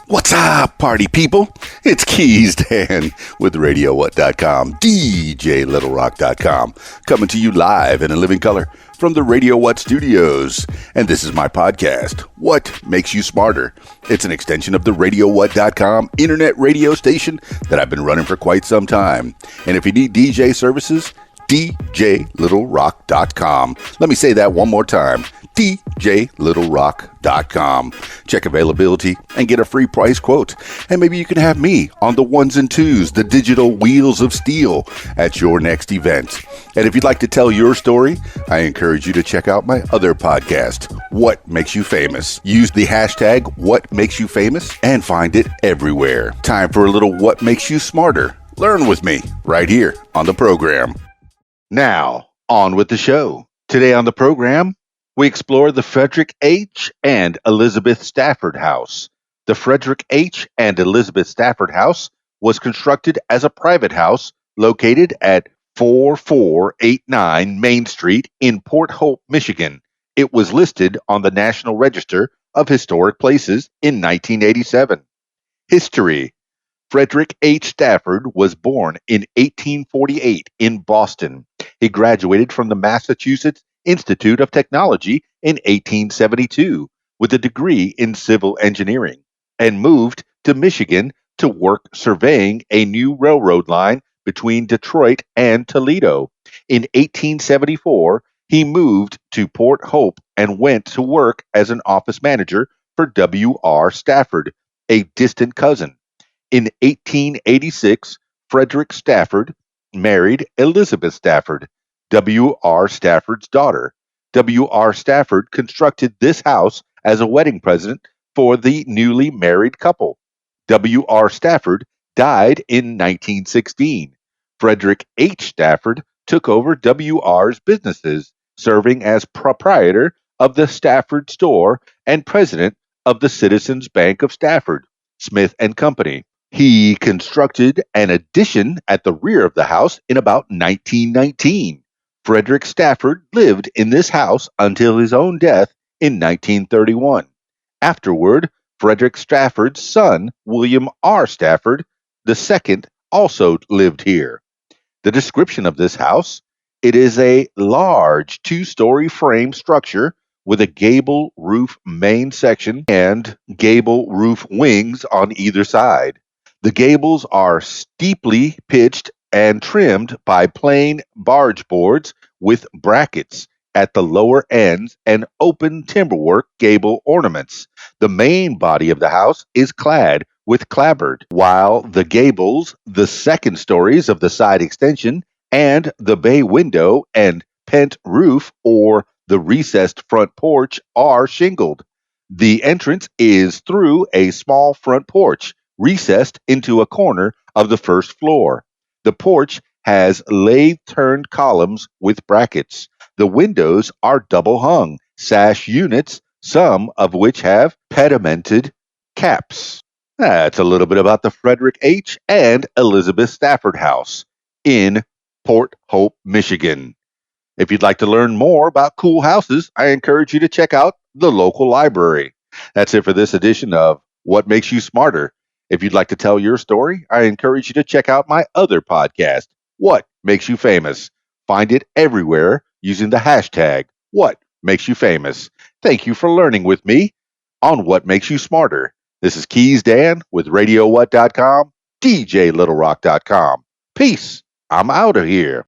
What's up, party people? It's Keys Dan with RadioWhat.com, DJLittleRock.com, coming to you live and in living color from the Radio What studios. And this is my podcast, What Makes You Smarter? It's an extension of the RadioWhat.com internet radio station that I've been running for quite some time. And if you need DJ services, DJLittleRock.com. Let me say that one more time. DJLittleRock.com. Check availability and get a free price quote. And maybe you can have me on the ones and twos, the digital wheels of steel at your next event. And if you'd like to tell your story, I encourage you to check out my other podcast, What Makes You Famous. Use the hashtag What Makes You Famous and find it everywhere. Time for a little What Makes You Smarter. Learn with me right here on the program. Now, on with the show. Today on the program, we explore the Frederick H. and Elizabeth Stafford House. The Frederick H. and Elizabeth Stafford House was constructed as a private house located at 4489 Main Street in Port Hope, Michigan. It was listed on the National Register of Historic Places in 1987. History. Frederick H. Stafford was born in 1848 in Boston. He graduated from the Massachusetts Institute of Technology in 1872 with a degree in civil engineering and moved to Michigan to work surveying a new railroad line between Detroit and Toledo. In 1874, he moved to Port Hope and went to work as an office manager for W.R. Stafford, a distant cousin. In 1886, Frederick Stafford married Elizabeth Stafford, W.R. Stafford's daughter. W.R. Stafford constructed this house as a wedding present for the newly married couple. W.R. Stafford died in 1916. Frederick H. Stafford took over W.R.'s businesses, serving as proprietor of the Stafford store and president of the Citizens Bank of Stafford, Smith and Company. He constructed an addition at the rear of the house in about 1919. Frederick Stafford lived in this house until his own death in 1931. Afterward, Frederick Stafford's son, William R. Stafford II, also lived here. The description of this house: it is a large two-story frame structure with a gable roof main section and gable roof wings on either side. The gables are steeply pitched and trimmed by plain barge boards with brackets at the lower ends and open timberwork gable ornaments. The main body of the house is clad with clapboard, while the gables, the second stories of the side extension, and the bay window and pent roof or the recessed front porch are shingled. The entrance is through a small front porch recessed into a corner of the first floor. The porch has lathe-turned columns with brackets. The windows are double-hung sash units, some of which have pedimented caps. That's a little bit about the Frederick H. and Elizabeth Stafford House in Port Hope, Michigan. If you'd like to learn more about cool houses, I encourage you to check out the local library. That's it for this edition of What Makes You Smarter. If you'd like to tell your story, I encourage you to check out my other podcast, What Makes You Famous. Find it everywhere using the hashtag What Makes You Famous. Thank you for learning with me on What Makes You Smarter. This is Keys Dan with RadioWhat.com, DJLittleRock.com. Peace. I'm out of here.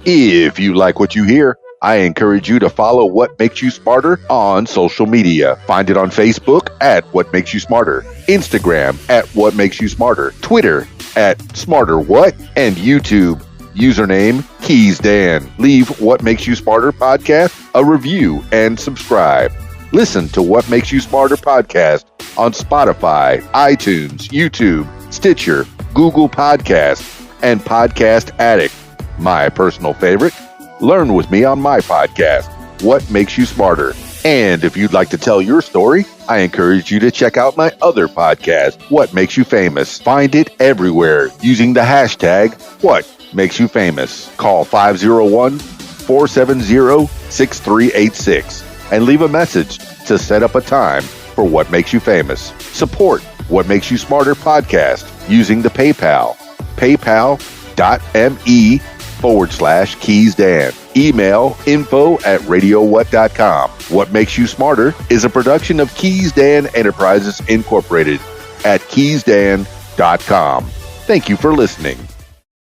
If you like what you hear, I encourage you to follow What Makes You Smarter on social media. Find it on Facebook at What Makes You Smarter, Instagram at What Makes You Smarter, Twitter at SmarterWhat, and YouTube. Username Keys Dan. Leave What Makes You Smarter podcast a review and subscribe. Listen to What Makes You Smarter podcast on Spotify, iTunes, YouTube, Stitcher, Google Podcasts, and Podcast Addict. My personal favorite, learn with me on my podcast, What Makes You Smarter. And if you'd like to tell your story, I encourage you to check out my other podcast, What Makes You Famous. Find it everywhere using the hashtag, What Makes You Famous. Call 501-470-6386 and leave a message to set up a time for What Makes You Famous. Support What Makes You Smarter podcast using the PayPal. PayPal.me/KeysDan. Email info@radiowhat.com. What Makes You Smarter is a production of Keys Dan Enterprises Incorporated at keysdan.com. Thank you for listening.